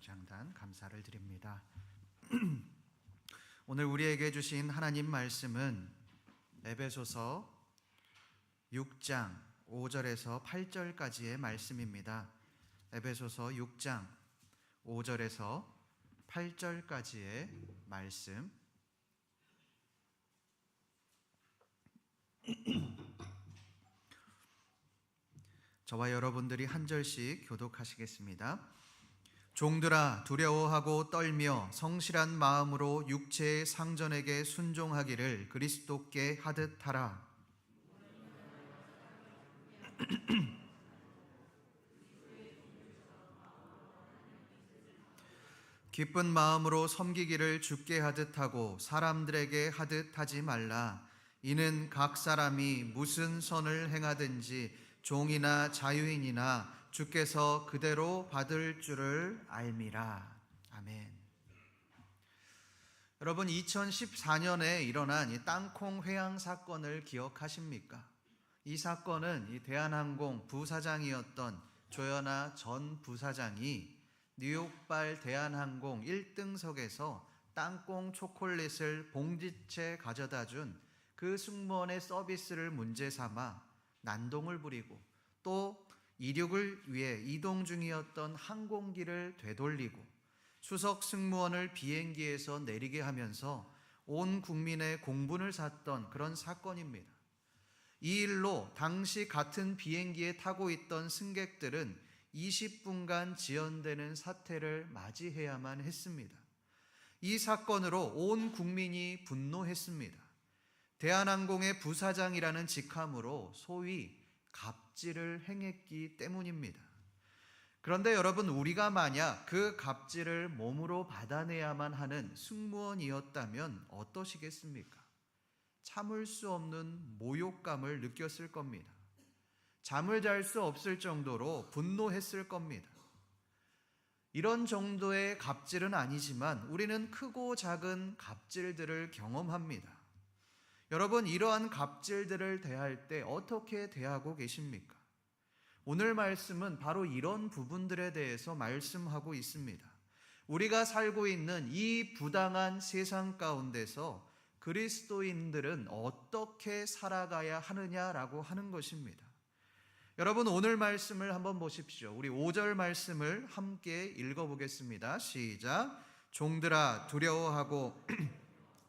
장단 감사를 드립니다. 오늘 우리에게 주신 하나님 말씀은 에베소서 6장 5절에서 8절까지의 말씀입니다. 에베소서 6장 5절에서 8절까지의 말씀. 저와 여러분들이 한 절씩 교독하시겠습니다. 종들아, 두려워하고 떨며 성실한 마음으로 육체의 상전에게 순종하기를 그리스도께 하듯 하라. 기쁜 마음으로 섬기기를 주께 하듯 하고 사람들에게 하듯 하지 말라. 이는 각 사람이 무슨 선을 행하든지 종이나 자유인이나 주께서 그대로 받을 줄을 알미라. 아멘. 여러분, 2014년에 일어난 이 땅콩 회항 사건을 기억하십니까? 이 사건은 이 대한항공 부사장이었던 조현아 전 부사장이 뉴욕발 대한항공 1등석에서 땅콩 초콜릿을 봉지채 가져다 준 그 승무원의 서비스를 문제 삼아 난동을 부리고 또 이륙을 위해 이동 중이었던 항공기를 되돌리고 수석 승무원을 비행기에서 내리게 하면서 온 국민의 공분을 샀던 그런 사건입니다. 이 일로 당시 같은 비행기에 타고 있던 승객들은 20분간 지연되는 사태를 맞이해야만 했습니다. 이 사건으로 온 국민이 분노했습니다. 대한항공의 부사장이라는 직함으로 소위 갑질을 행했기 때문입니다. 그런데 여러분, 우리가 만약 그 갑질을 몸으로 받아내야만 하는 승무원이었다면 어떠시겠습니까? 참을 수 없는 모욕감을 느꼈을 겁니다. 잠을 잘 수 없을 정도로 분노했을 겁니다. 이런 정도의 갑질은 아니지만 우리는 크고 작은 갑질들을 경험합니다. 여러분, 이러한 갑질들을 대할 때 어떻게 대하고 계십니까? 오늘 말씀은 바로 이런 부분들에 대해서 말씀하고 있습니다. 우리가 살고 있는 이 부당한 세상 가운데서 그리스도인들은 어떻게 살아가야 하느냐라고 하는 것입니다. 여러분, 오늘 말씀을 한번 보십시오. 우리 5절 말씀을 함께 읽어보겠습니다. 시작. 종들아, 두려워하고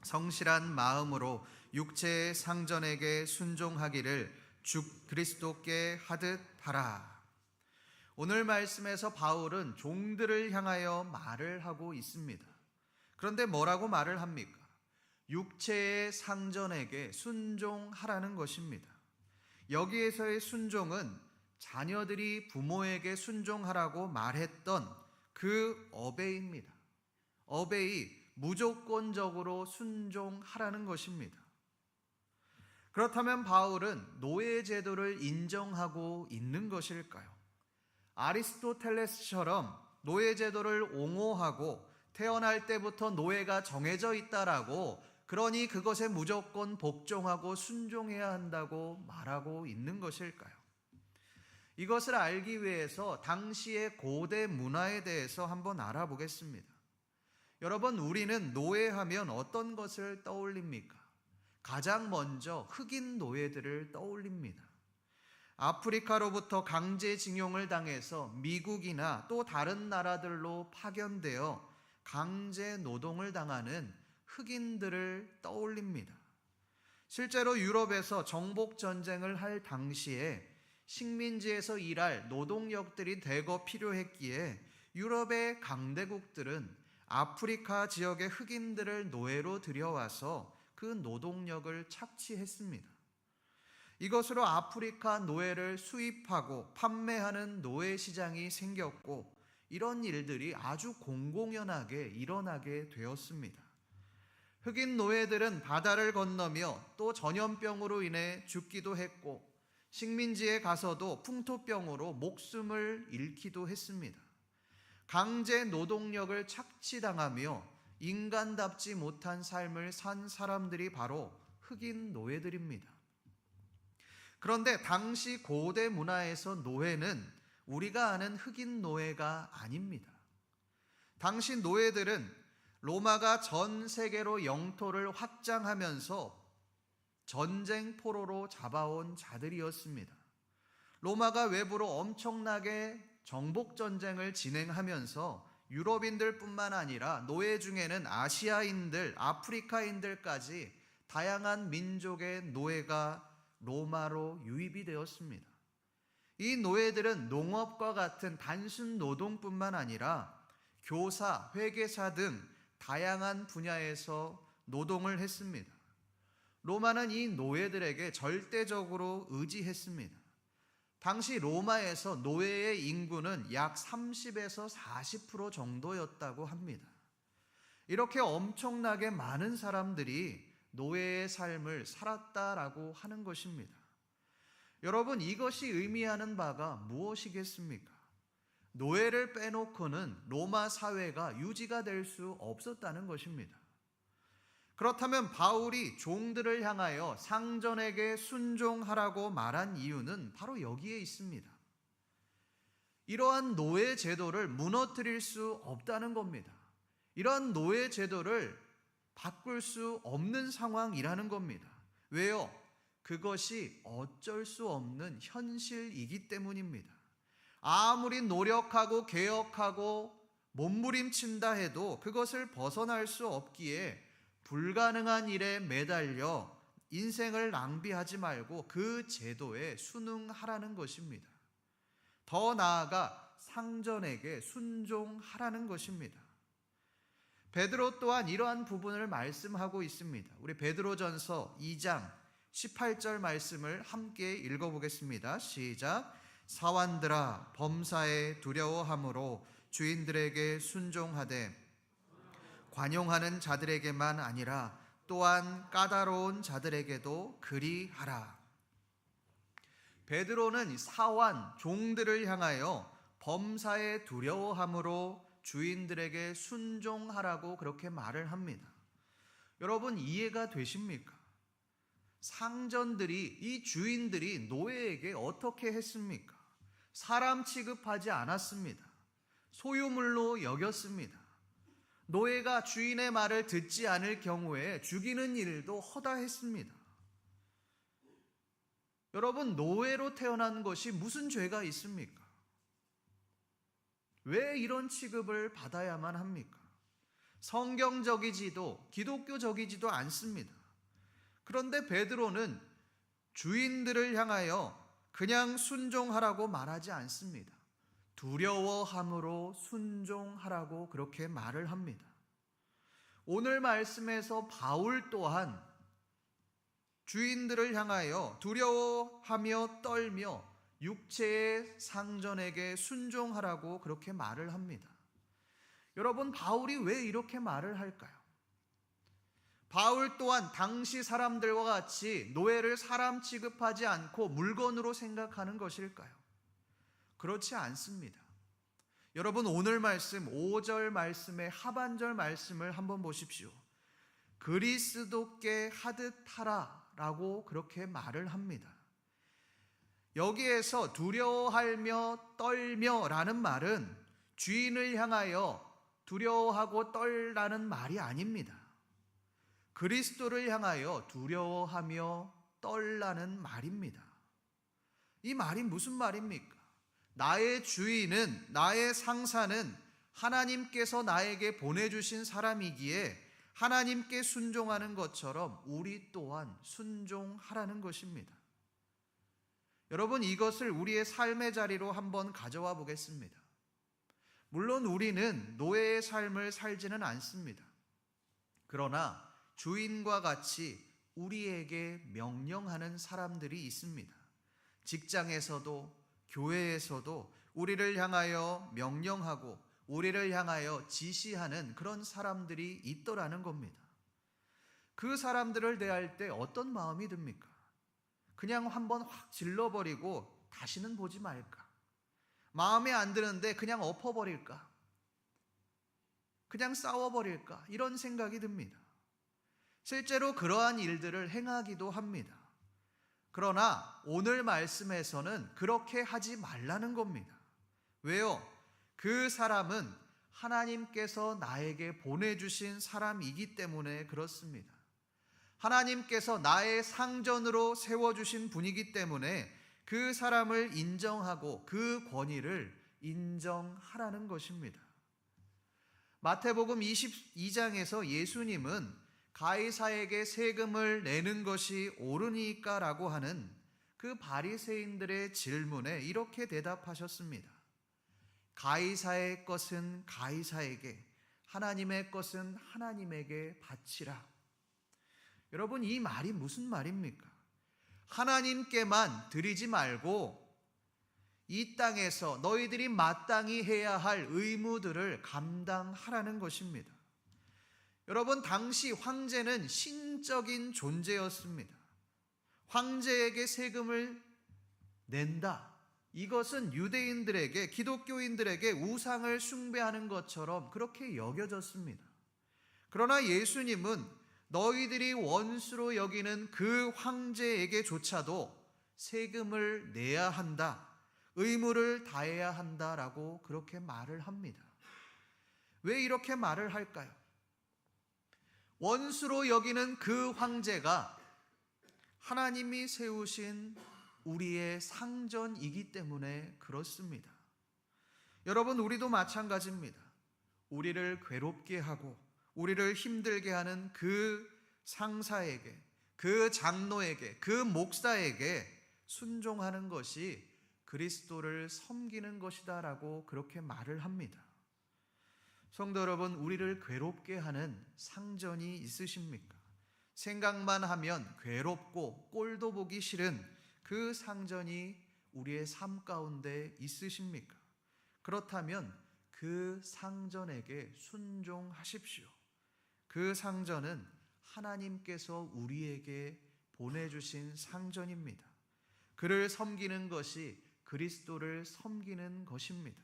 성실한 마음으로 육체의 상전에게 순종하기를 주 그리스도께 하듯 하라. 오늘 말씀에서 바울은 종들을 향하여 말을 하고 있습니다. 그런데 뭐라고 말을 합니까? 육체의 상전에게 순종하라는 것입니다. 여기에서의 순종은 자녀들이 부모에게 순종하라고 말했던 그 어베이입니다. 어베이, 무조건적으로 순종하라는 것입니다. 그렇다면 바울은 노예 제도를 인정하고 있는 것일까요? 아리스토텔레스처럼 노예 제도를 옹호하고 태어날 때부터 노예가 정해져 있다라고, 그러니 그것에 무조건 복종하고 순종해야 한다고 말하고 있는 것일까요? 이것을 알기 위해서 당시의 고대 문화에 대해서 한번 알아보겠습니다. 여러분, 우리는 노예하면 어떤 것을 떠올립니까? 가장 먼저 흑인 노예들을 떠올립니다. 아프리카로부터 강제징용을 당해서 미국이나 또 다른 나라들로 파견되어 강제 노동을 당하는 흑인들을 떠올립니다. 실제로 유럽에서 정복전쟁을 할 당시에 식민지에서 일할 노동력들이 대거 필요했기에 유럽의 강대국들은 아프리카 지역의 흑인들을 노예로 들여와서 그 노동력을 착취했습니다. 이것으로 아프리카 노예를 수입하고 판매하는 노예 시장이 생겼고, 이런 일들이 아주 공공연하게 일어나게 되었습니다. 흑인 노예들은 바다를 건너며 또 전염병으로 인해 죽기도 했고, 식민지에 가서도 풍토병으로 목숨을 잃기도 했습니다. 강제 노동력을 착취당하며 인간답지 못한 삶을 산 사람들이 바로 흑인 노예들입니다. 그런데 당시 고대 문화에서 노예는 우리가 아는 흑인 노예가 아닙니다. 당시 노예들은 로마가 전 세계로 영토를 확장하면서 전쟁 포로로 잡아온 자들이었습니다. 로마가 외부로 엄청나게 정복 전쟁을 진행하면서 유럽인들뿐만 아니라 노예 중에는 아시아인들, 아프리카인들까지 다양한 민족의 노예가 로마로 유입이 되었습니다. 이 노예들은 농업과 같은 단순 노동뿐만 아니라 교사, 회계사 등 다양한 분야에서 노동을 했습니다. 로마는 이 노예들에게 절대적으로 의지했습니다. 당시 로마에서 노예의 인구는 약 30에서 40% 정도였다고 합니다. 이렇게 엄청나게 많은 사람들이 노예의 삶을 살았다라고 하는 것입니다. 여러분, 이것이 의미하는 바가 무엇이겠습니까? 노예를 빼놓고는 로마 사회가 유지가 될 수 없었다는 것입니다. 그렇다면 바울이 종들을 향하여 상전에게 순종하라고 말한 이유는 바로 여기에 있습니다. 이러한 노예 제도를 무너뜨릴 수 없다는 겁니다. 이러한 노예 제도를 바꿀 수 없는 상황이라는 겁니다. 왜요? 그것이 어쩔 수 없는 현실이기 때문입니다. 아무리 노력하고 개혁하고 몸부림친다 해도 그것을 벗어날 수 없기에 불가능한 일에 매달려 인생을 낭비하지 말고 그 제도에 순응하라는 것입니다. 더 나아가 상전에게 순종하라는 것입니다. 베드로 또한 이러한 부분을 말씀하고 있습니다. 우리 베드로전서 2장 18절 말씀을 함께 읽어보겠습니다. 시작. 사환들아, 범사에 두려워함으로 주인들에게 순종하되 관용하는 자들에게만 아니라 또한 까다로운 자들에게도 그리하라. 베드로는 사환, 종들을 향하여 범사에 두려워함으로 주인들에게 순종하라고 그렇게 말을 합니다. 여러분, 이해가 되십니까? 상전들이, 이 주인들이 노예에게 어떻게 했습니까? 사람 취급하지 않았습니다. 소유물로 여겼습니다. 노예가 주인의 말을 듣지 않을 경우에 죽이는 일도 허다했습니다. 여러분, 노예로 태어난 것이 무슨 죄가 있습니까? 왜 이런 취급을 받아야만 합니까? 성경적이지도 기독교적이지도 않습니다. 그런데 베드로는 주인들을 향하여 그냥 순종하라고 말하지 않습니다. 두려워함으로 순종하라고 그렇게 말을 합니다. 오늘 말씀에서 바울 또한 주인들을 향하여 두려워하며 떨며 육체의 상전에게 순종하라고 그렇게 말을 합니다. 여러분, 바울이 왜 이렇게 말을 할까요? 바울 또한 당시 사람들과 같이 노예를 사람 취급하지 않고 물건으로 생각하는 것일까요? 그렇지 않습니다. 여러분, 오늘 말씀 5절 말씀의 하반절 말씀을 한번 보십시오. 그리스도께 하듯 하라 라고 그렇게 말을 합니다. 여기에서 두려워하며 떨며 라는 말은 주인을 향하여 두려워하고 떨라는 말이 아닙니다. 그리스도를 향하여 두려워하며 떨라는 말입니다. 이 말이 무슨 말입니까? 나의 주인은, 나의 상사는 하나님께서 나에게 보내주신 사람이기에 하나님께 순종하는 것처럼 우리 또한 순종하라는 것입니다. 여러분, 이것을 우리의 삶의 자리로 한번 가져와 보겠습니다. 물론 우리는 노예의 삶을 살지는 않습니다. 그러나 주인과 같이 우리에게 명령하는 사람들이 있습니다. 직장에서도 교회에서도 우리를 향하여 명령하고 우리를 향하여 지시하는 그런 사람들이 있더라는 겁니다. 그 사람들을 대할 때 어떤 마음이 듭니까? 그냥 한번 확 질러버리고 다시는 보지 말까? 마음에 안 드는데 그냥 엎어버릴까? 그냥 싸워버릴까? 이런 생각이 듭니다. 실제로 그러한 일들을 행하기도 합니다. 그러나 오늘 말씀에서는 그렇게 하지 말라는 겁니다. 왜요? 그 사람은 하나님께서 나에게 보내주신 사람이기 때문에 그렇습니다. 하나님께서 나의 상전으로 세워주신 분이기 때문에 그 사람을 인정하고 그 권위를 인정하라는 것입니다. 마태복음 22장에서 예수님은 가이사에게 세금을 내는 것이 옳으니까라고 하는 그 바리새인들의 질문에 이렇게 대답하셨습니다. 가이사의 것은 가이사에게, 하나님의 것은 하나님에게 바치라. 여러분, 이 말이 무슨 말입니까? 하나님께만 드리지 말고 이 땅에서 너희들이 마땅히 해야 할 의무들을 감당하라는 것입니다. 여러분, 당시 황제는 신적인 존재였습니다. 황제에게 세금을 낸다. 이것은 유대인들에게, 기독교인들에게 우상을 숭배하는 것처럼 그렇게 여겨졌습니다. 그러나 예수님은 너희들이 원수로 여기는 그 황제에게조차도 세금을 내야 한다, 의무를 다해야 한다라고 그렇게 말을 합니다. 왜 이렇게 말을 할까요? 원수로 여기는 그 황제가 하나님이 세우신 우리의 상전이기 때문에 그렇습니다. 여러분, 우리도 마찬가지입니다. 우리를 괴롭게 하고 우리를 힘들게 하는 그 상사에게, 그 장로에게, 그 목사에게 순종하는 것이 그리스도를 섬기는 것이다 라고 그렇게 말을 합니다. 성도 여러분, 우리를 괴롭게 하는 상전이 있으십니까? 생각만 하면 괴롭고 꼴도 보기 싫은 그 상전이 우리의 삶 가운데 있으십니까? 그렇다면 그 상전에게 순종하십시오. 그 상전은 하나님께서 우리에게 보내주신 상전입니다. 그를 섬기는 것이 그리스도를 섬기는 것입니다.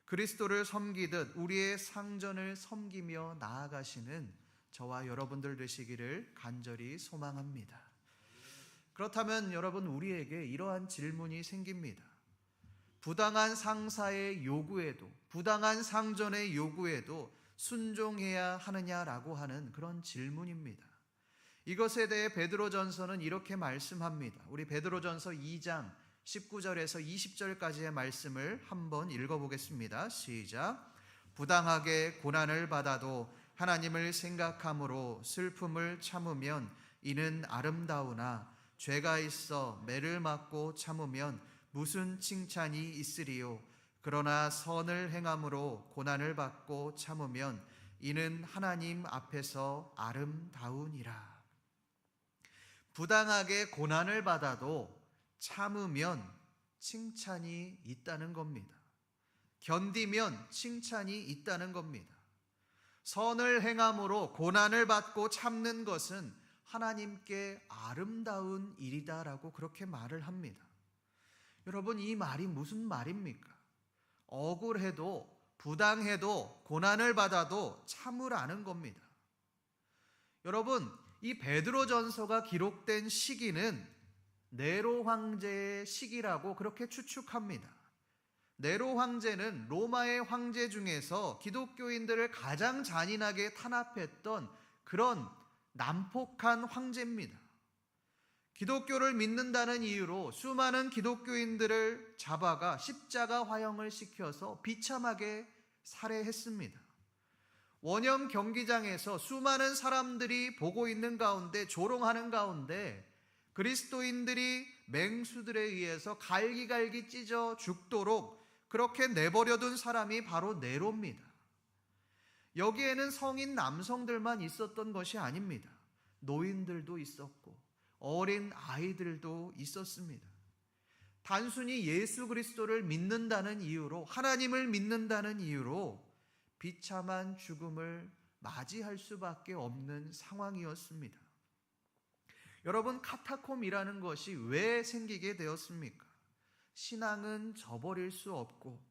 그리스도를 섬기듯 우리의 상전을 섬기며 나아가시는 저와 여러분들 되시기를 간절히 소망합니다. 그렇다면 여러분, 우리에게 이러한 질문이 생깁니다. 부당한 상사의 요구에도, 부당한 상전의 요구에도 순종해야 하느냐라고 하는 그런 질문입니다. 이것에 대해 베드로전서는 이렇게 말씀합니다. 우리 베드로전서 2장 19절에서 20절까지의 말씀을 한번 읽어보겠습니다. 시작. 부당하게 고난을 받아도 하나님을 생각함으로 슬픔을 참으면 이는 아름다우나 죄가 있어 매를 맞고 참으면 무슨 칭찬이 있으리요. 그러나 선을 행함으로 고난을 받고 참으면 이는 하나님 앞에서 아름다우니라. 부당하게 고난을 받아도 참으면 칭찬이 있다는 겁니다. 견디면 칭찬이 있다는 겁니다. 선을 행함으로 고난을 받고 참는 것은 하나님께 아름다운 일이다라고 그렇게 말을 합니다. 여러분, 이 말이 무슨 말입니까? 억울해도 부당해도 고난을 받아도 참으라는 겁니다. 여러분, 이 베드로전서가 기록된 시기는 네로 황제의 시기라고 그렇게 추측합니다. 네로 황제는 로마의 황제 중에서 기독교인들을 가장 잔인하게 탄압했던 그런 난폭한 황제입니다. 기독교를 믿는다는 이유로 수많은 기독교인들을 잡아가 십자가 화형을 시켜서 비참하게 살해했습니다. 원형 경기장에서 수많은 사람들이 보고 있는 가운데, 조롱하는 가운데 그리스도인들이 맹수들에 의해서 갈기갈기 찢어 죽도록 그렇게 내버려둔 사람이 바로 네로입니다. 여기에는 성인 남성들만 있었던 것이 아닙니다. 노인들도 있었고 어린 아이들도 있었습니다. 단순히 예수 그리스도를 믿는다는 이유로, 하나님을 믿는다는 이유로 비참한 죽음을 맞이할 수밖에 없는 상황이었습니다. 여러분, 카타콤이라는 것이 왜 생기게 되었습니까? 신앙은 저버릴 수 없고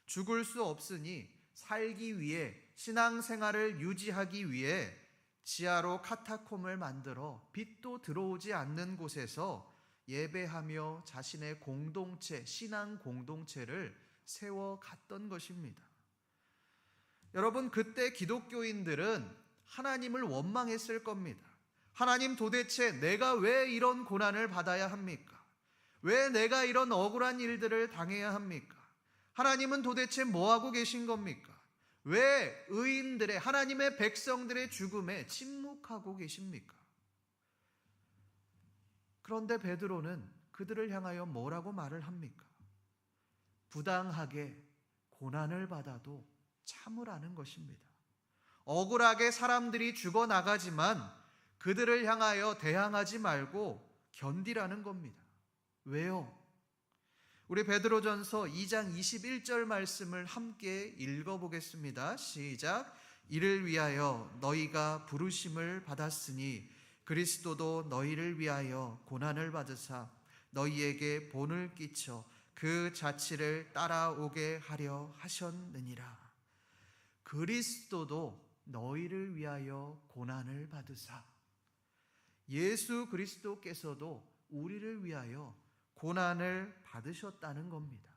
죽을 수 없으니 살기 위해, 신앙생활을 유지하기 위해 지하로 카타콤을 만들어 빛도 들어오지 않는 곳에서 예배하며 자신의 공동체, 신앙 공동체를 세워갔던 것입니다. 여러분, 그때 기독교인들은 하나님을 원망했을 겁니다. 하나님, 도대체 내가 왜 이런 고난을 받아야 합니까? 왜 내가 이런 억울한 일들을 당해야 합니까? 하나님은 도대체 뭐 하고 계신 겁니까? 왜 의인들의, 하나님의 백성들의 죽음에 침묵하고 계십니까? 그런데 베드로는 그들을 향하여 뭐라고 말을 합니까? 부당하게 고난을 받아도 참으라는 것입니다. 억울하게 사람들이 죽어나가지만 그들을 향하여 대항하지 말고 견디라는 겁니다. 왜요? 우리 베드로전서 2장 21절 말씀을 함께 읽어보겠습니다. 시작. 이를 위하여 너희가 부르심을 받았으니 그리스도도 너희를 위하여 고난을 받으사 너희에게 본을 끼쳐 그 자취를 따라오게 하려 하셨느니라. 그리스도도 너희를 위하여 고난을 받으사, 예수 그리스도께서도 우리를 위하여 고난을 받으셨다는 겁니다.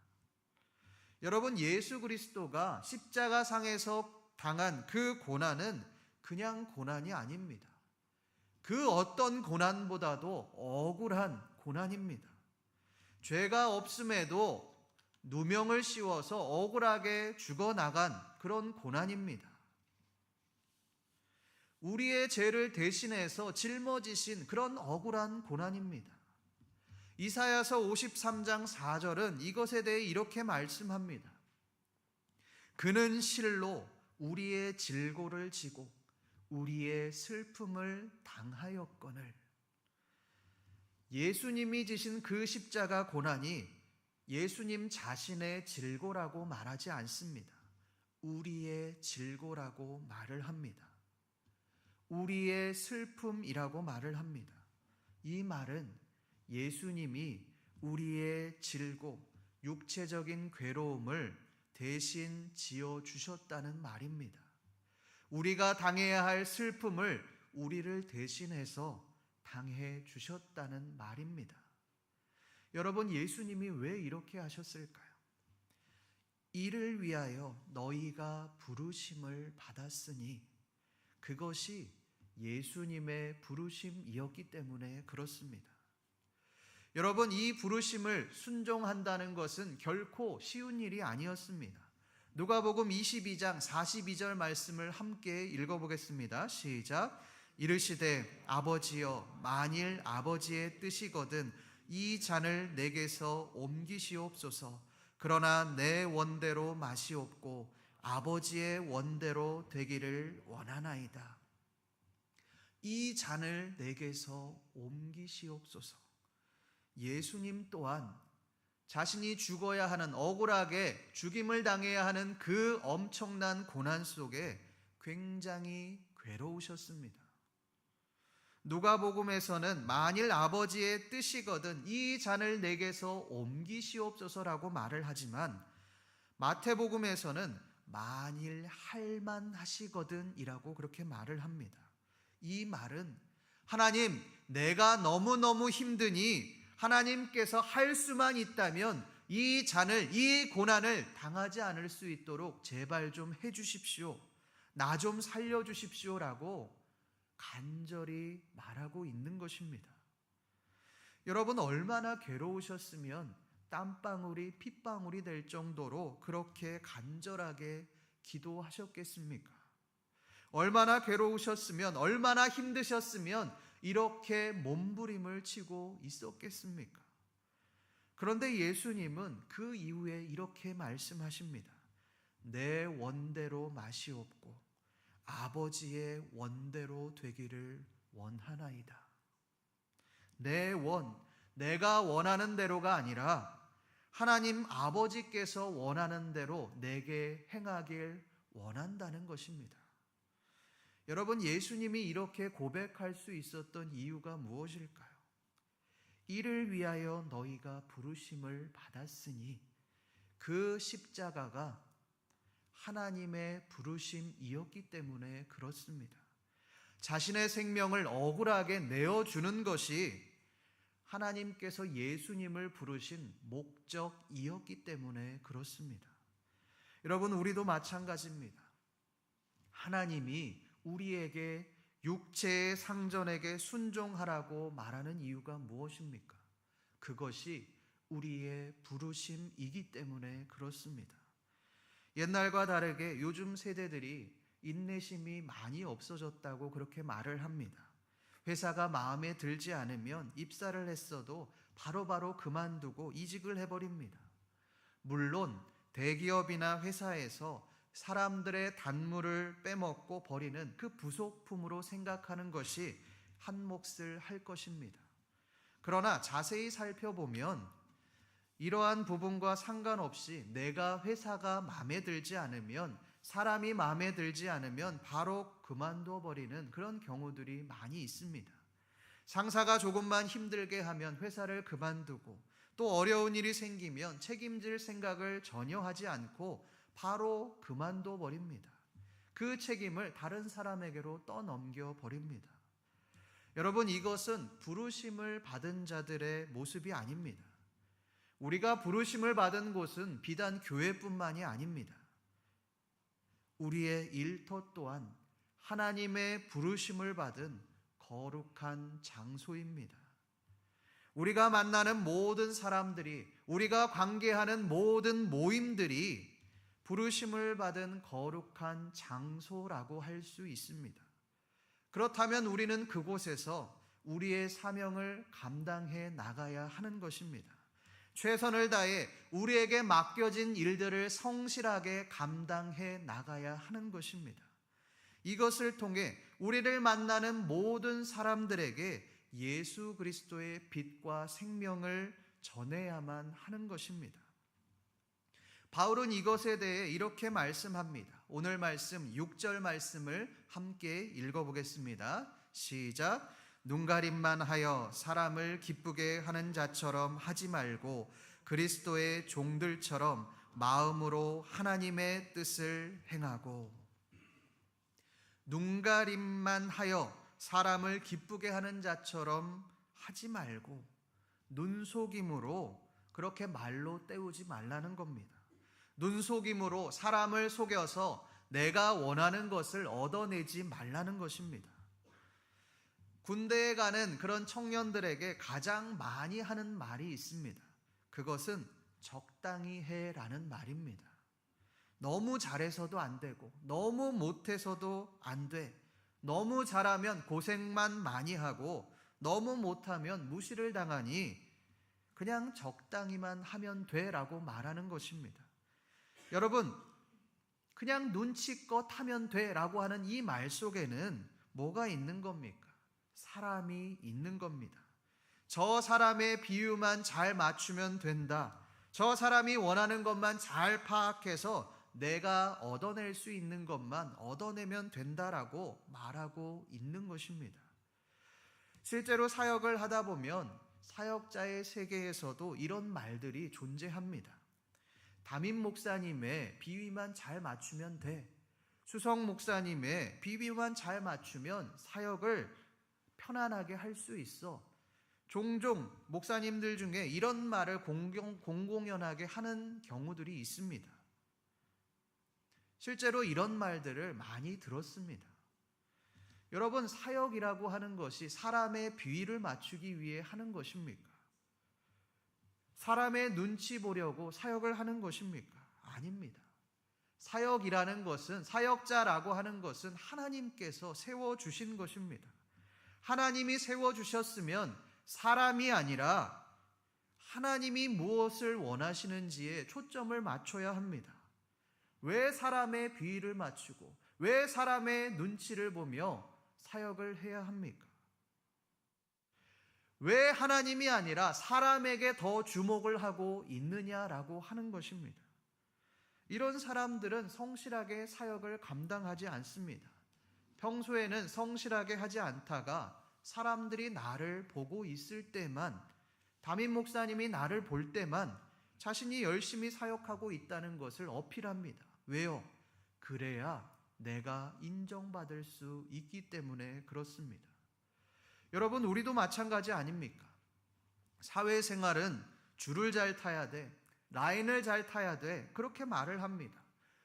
여러분, 예수 그리스도가 십자가상에서 당한 그 고난은 그냥 고난이 아닙니다. 그 어떤 고난보다도 억울한 고난입니다. 죄가 없음에도 누명을 씌워서 억울하게 죽어나간 그런 고난입니다. 우리의 죄를 대신해서 짊어지신 그런 억울한 고난입니다. 이사야서 53장 4절은 이것에 대해 이렇게 말씀합니다. 그는 실로 우리의 질고를 지고 우리의 슬픔을 당하였거늘. 예수님이 지신 그 십자가 고난이 예수님 자신의 질고라고 말하지 않습니다. 우리의 질고라고 말을 합니다. 우리의 슬픔이라고 말을 합니다. 이 말은 예수님이 우리의 질고, 육체적인 괴로움을 대신 지어주셨다는 말입니다. 우리가 당해야 할 슬픔을 우리를 대신해서 당해 주셨다는 말입니다. 여러분, 예수님이 왜 이렇게 하셨을까요? 이를 위하여 너희가 부르심을 받았으니, 그것이 예수님의 부르심이었기 때문에 그렇습니다. 여러분, 이 부르심을 순종한다는 것은 결코 쉬운 일이 아니었습니다. 누가복음 22장 42절 말씀을 함께 읽어보겠습니다. 시작. 이르시되 아버지여, 만일 아버지의 뜻이거든 이 잔을 내게서 옮기시옵소서. 그러나 내 원대로 마시옵고 아버지의 원대로 되기를 원하나이다. 이 잔을 내게서 옮기시옵소서. 예수님 또한 자신이 죽어야 하는, 억울하게 죽임을 당해야 하는 그 엄청난 고난 속에 굉장히 괴로우셨습니다. 누가복음에서는 만일 아버지의 뜻이거든 이 잔을 내게서 옮기시옵소서라고 말을 하지만, 마태복음에서는 만일 할만하시거든 이라고 그렇게 말을 합니다. 이 말은 하나님, 내가 너무너무 힘드니 하나님께서 할 수만 있다면 이 잔을, 이 고난을 당하지 않을 수 있도록 제발 좀 해주십시오. 나 좀 살려주십시오라고 간절히 말하고 있는 것입니다. 여러분, 얼마나 괴로우셨으면 땀방울이 핏방울이 될 정도로 그렇게 간절하게 기도하셨겠습니까? 얼마나 괴로우셨으면, 얼마나 힘드셨으면 이렇게 몸부림을 치고 있었겠습니까? 그런데 예수님은 그 이후에 이렇게 말씀하십니다. 내 원대로 마시옵고 아버지의 원대로 되기를 원하나이다. 내 원, 내가 원하는 대로가 아니라 하나님 아버지께서 원하는 대로 내게 행하길 원한다는 것입니다. 여러분, 예수님이 이렇게 고백할 수 있었던 이유가 무엇일까요? 이를 위하여 너희가 부르심을 받았으니, 그 십자가가 하나님의 부르심이었기 때문에 그렇습니다. 자신의 생명을 억울하게 내어주는 것이 하나님께서 예수님을 부르신 목적이었기 때문에 그렇습니다. 여러분, 우리도 마찬가지입니다. 하나님이 우리에게 육체의 상전에게 순종하라고 말하는 이유가 무엇입니까? 그것이 우리의 부르심이기 때문에 그렇습니다. 옛날과 다르게 요즘 세대들이 인내심이 많이 없어졌다고 그렇게 말을 합니다. 회사가 마음에 들지 않으면 입사를 했어도 바로바로 그만두고 이직을 해버립니다. 물론 대기업이나 회사에서 사람들의 단물을 빼먹고 버리는 그 부속품으로 생각하는 것이 한 몫을 할 것입니다. 그러나 자세히 살펴보면 이러한 부분과 상관없이 내가 회사가 마음에 들지 않으면, 사람이 마음에 들지 않으면 바로 그만둬 버리는 그런 경우들이 많이 있습니다. 상사가 조금만 힘들게 하면 회사를 그만두고, 또 어려운 일이 생기면 책임질 생각을 전혀 하지 않고 바로 그만둬 버립니다. 그 책임을 다른 사람에게로 떠넘겨 버립니다. 여러분, 이것은 부르심을 받은 자들의 모습이 아닙니다. 우리가 부르심을 받은 곳은 비단 교회뿐만이 아닙니다. 우리의 일터 또한 하나님의 부르심을 받은 거룩한 장소입니다. 우리가 만나는 모든 사람들이, 우리가 관계하는 모든 모임들이 부르심을 받은 거룩한 장소라고 할 수 있습니다. 그렇다면 우리는 그곳에서 우리의 사명을 감당해 나가야 하는 것입니다. 최선을 다해 우리에게 맡겨진 일들을 성실하게 감당해 나가야 하는 것입니다. 이것을 통해 우리를 만나는 모든 사람들에게 예수 그리스도의 빛과 생명을 전해야만 하는 것입니다. 바울은 이것에 대해 이렇게 말씀합니다. 오늘 말씀 6절 말씀을 함께 읽어보겠습니다. 시작. 눈가림만 하여 사람을 기쁘게 하는 자처럼 하지 말고 그리스도의 종들처럼 마음으로 하나님의 뜻을 행하고. 눈가림만 하여 사람을 기쁘게 하는 자처럼 하지 말고, 눈속임으로 그렇게 말로 때우지 말라는 겁니다. 눈속임으로 사람을 속여서 내가 원하는 것을 얻어내지 말라는 것입니다. 군대에 가는 그런 청년들에게 가장 많이 하는 말이 있습니다. 그것은 적당히 해라는 말입니다. 너무 잘해서도 안 되고, 너무 못해서도 안 돼. 너무 잘하면 고생만 많이 하고, 너무 못하면 무시를 당하니 그냥 적당히만 하면 돼라고 말하는 것입니다. 여러분, 그냥 눈치껏 하면 돼라고 하는 이 말 속에는 뭐가 있는 겁니까? 사람이 있는 겁니다. 저 사람의 비유만 잘 맞추면 된다. 저 사람이 원하는 것만 잘 파악해서 내가 얻어낼 수 있는 것만 얻어내면 된다라고 말하고 있는 것입니다. 실제로 사역을 하다 보면 사역자의 세계에서도 이런 말들이 존재합니다. 담임 목사님의 비위만 잘 맞추면 돼. 수석 목사님의 비위만 잘 맞추면 사역을 편안하게 할 수 있어. 종종 목사님들 중에 이런 말을 공공연하게 하는 경우들이 있습니다. 실제로 이런 말들을 많이 들었습니다. 여러분, 사역이라고 하는 것이 사람의 비위를 맞추기 위해 하는 것입니까? 사람의 눈치 보려고 사역을 하는 것입니까? 아닙니다. 사역이라는 것은, 사역자라고 하는 것은 하나님께서 세워주신 것입니다. 하나님이 세워주셨으면 사람이 아니라 하나님이 무엇을 원하시는지에 초점을 맞춰야 합니다. 왜 사람의 비위를 맞추고, 왜 사람의 눈치를 보며 사역을 해야 합니까? 왜 하나님이 아니라 사람에게 더 주목을 하고 있느냐라고 하는 것입니다. 이런 사람들은 성실하게 사역을 감당하지 않습니다. 평소에는 성실하게 하지 않다가 사람들이 나를 보고 있을 때만, 담임 목사님이 나를 볼 때만 자신이 열심히 사역하고 있다는 것을 어필합니다. 왜요? 그래야 내가 인정받을 수 있기 때문에 그렇습니다. 여러분, 우리도 마찬가지 아닙니까? 사회생활은 줄을 잘 타야 돼, 라인을 잘 타야 돼, 그렇게 말을 합니다.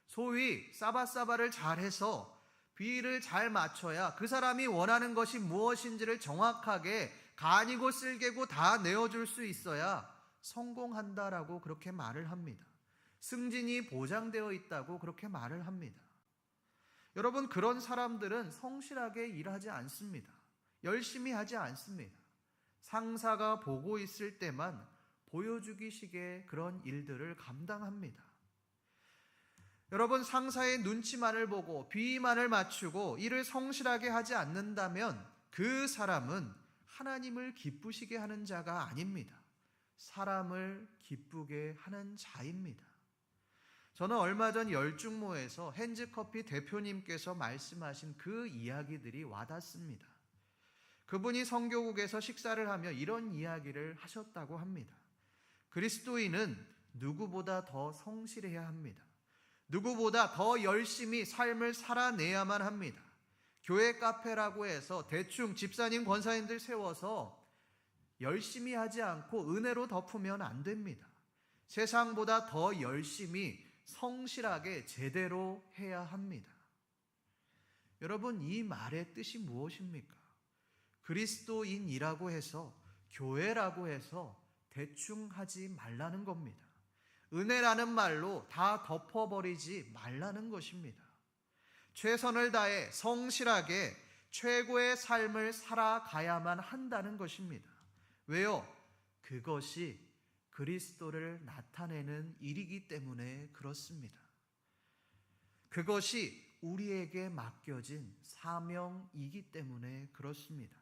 소위 싸바싸바를 잘해서 비를 잘 맞춰야 그 사람이 원하는 것이 무엇인지를 정확하게 간이고 쓸개고 다 내어줄 수 있어야 성공한다라고 그렇게 말을 합니다. 승진이 보장되어 있다고 그렇게 말을 합니다. 여러분, 그런 사람들은 성실하게 일하지 않습니다. 열심히 하지 않습니다. 상사가 보고 있을 때만 보여주기식의 그런 일들을 감당합니다. 여러분, 상사의 눈치만을 보고 비위만을 맞추고 일을 성실하게 하지 않는다면 그 사람은 하나님을 기쁘시게 하는 자가 아닙니다. 사람을 기쁘게 하는 자입니다. 저는 얼마 전 열중모에서 핸즈커피 대표님께서 말씀하신 그 이야기들이 와닿습니다. 그분이 선교국에서 식사를 하며 이런 이야기를 하셨다고 합니다. 그리스도인은 누구보다 더 성실해야 합니다. 누구보다 더 열심히 삶을 살아내야만 합니다. 교회 카페라고 해서 대충 집사님, 권사님들 세워서 열심히 하지 않고 은혜로 덮으면 안 됩니다. 세상보다 더 열심히 성실하게 제대로 해야 합니다. 여러분, 이 말의 뜻이 무엇입니까? 그리스도인이라고 해서, 교회라고 해서 대충 하지 말라는 겁니다. 은혜라는 말로 다 덮어버리지 말라는 것입니다. 최선을 다해 성실하게 최고의 삶을 살아가야만 한다는 것입니다. 왜요? 그것이 그리스도를 나타내는 일이기 때문에 그렇습니다. 그것이 우리에게 맡겨진 사명이기 때문에 그렇습니다.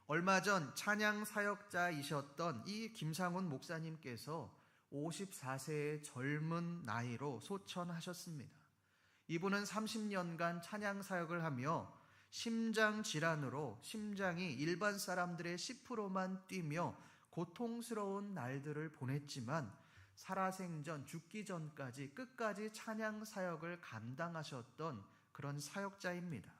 얼마 전 찬양 사역자이셨던 이 김상훈 목사님께서 54세의 젊은 나이로 소천하셨습니다. 이분은 30년간 찬양 사역을 하며 심장 질환으로 심장이 일반 사람들의 10%만 뛰며 고통스러운 날들을 보냈지만 살아생전 죽기 전까지 끝까지 찬양 사역을 감당하셨던 그런 사역자입니다.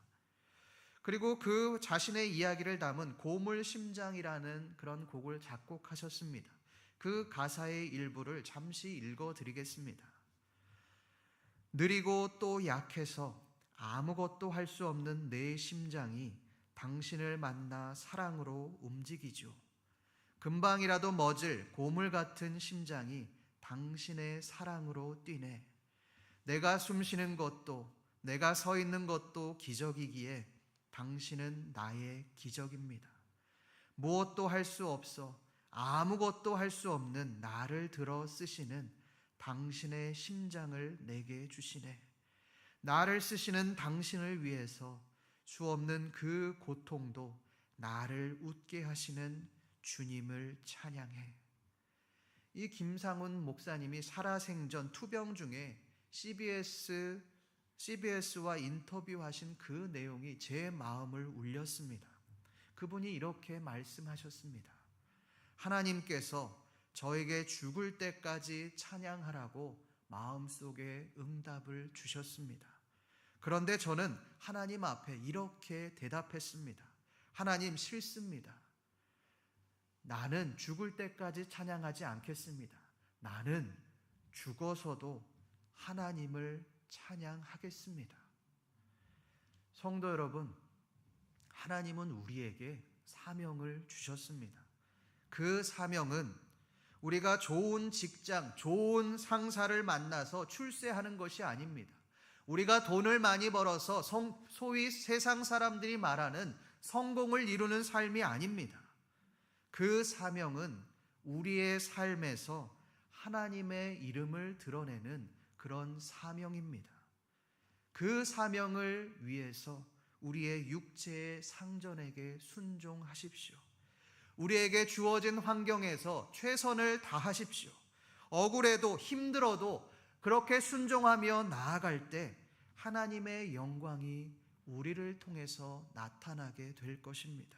그리고 그 자신의 이야기를 담은 고물심장이라는 그런 곡을 작곡하셨습니다. 그 가사의 일부를 잠시 읽어드리겠습니다. 느리고 또 약해서 아무것도 할 수 없는 내 심장이 당신을 만나 사랑으로 움직이죠. 금방이라도 멎을 고물 같은 심장이 당신의 사랑으로 뛰네. 내가 숨쉬는 것도 내가 서 있는 것도 기적이기에 당신은 나의 기적입니다. 무엇도 할 수 없어 아무것도 할 수 없는 나를 들어 쓰시는 당신의 심장을 내게 주시네. 나를 쓰시는 당신을 위해서 수없는 그 고통도 나를 웃게 하시는 주님을 찬양해. 이 김상훈 목사님이 살아생전 투병 중에 CBS와 인터뷰하신 그 내용이 제 마음을 울렸습니다. 그분이 이렇게 말씀하셨습니다. 하나님께서 저에게 죽을 때까지 찬양하라고 마음속에 응답을 주셨습니다. 그런데 저는 하나님 앞에 이렇게 대답했습니다. 하나님, 싫습니다. 나는 죽을 때까지 찬양하지 않겠습니다. 나는 죽어서도 하나님을 찬양하겠습니다. 성도 여러분, 하나님은 우리에게 사명을 주셨습니다. 그 사명은 우리가 좋은 직장, 좋은 상사를 만나서 출세하는 것이 아닙니다. 우리가 돈을 많이 벌어서 소위 세상 사람들이 말하는 성공을 이루는 삶이 아닙니다. 그 사명은 우리의 삶에서 하나님의 이름을 드러내는 그런 사명입니다. 그 사명을 위해서 우리의 육체의 상전에게 순종하십시오. 우리에게 주어진 환경에서 최선을 다하십시오. 억울해도 힘들어도 그렇게 순종하며 나아갈 때 하나님의 영광이 우리를 통해서 나타나게 될 것입니다.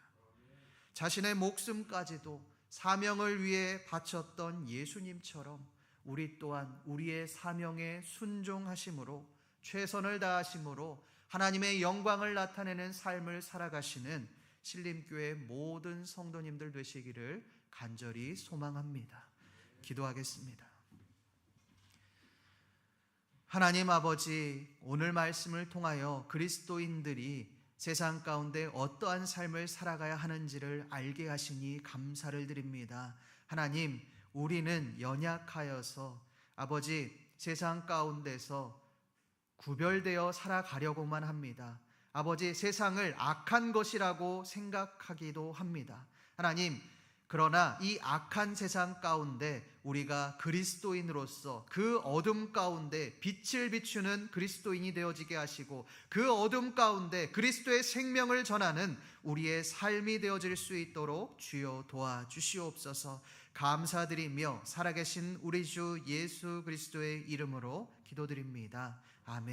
자신의 목숨까지도 사명을 위해 바쳤던 예수님처럼 우리 또한 우리의 사명에 순종하심으로 최선을 다하심으로 하나님의 영광을 나타내는 삶을 살아가시는 신림교회 모든 성도님들 되시기를 간절히 소망합니다. 기도하겠습니다. 하나님 아버지, 오늘 말씀을 통하여 그리스도인들이 세상 가운데 어떠한 삶을 살아가야 하는지를 알게 하시니 감사를 드립니다. 하나님, 우리는 연약하여서 아버지 세상 가운데서 구별되어 살아가려고만 합니다. 아버지, 세상을 악한 것이라고 생각하기도 합니다. 하나님, 그러나 이 악한 세상 가운데 우리가 그리스도인으로서 그 어둠 가운데 빛을 비추는 그리스도인이 되어지게 하시고, 그 어둠 가운데 그리스도의 생명을 전하는 우리의 삶이 되어질 수 있도록 주여 도와주시옵소서. 감사드리며 살아계신 우리 주 예수 그리스도의 이름으로 기도드립니다. 아멘.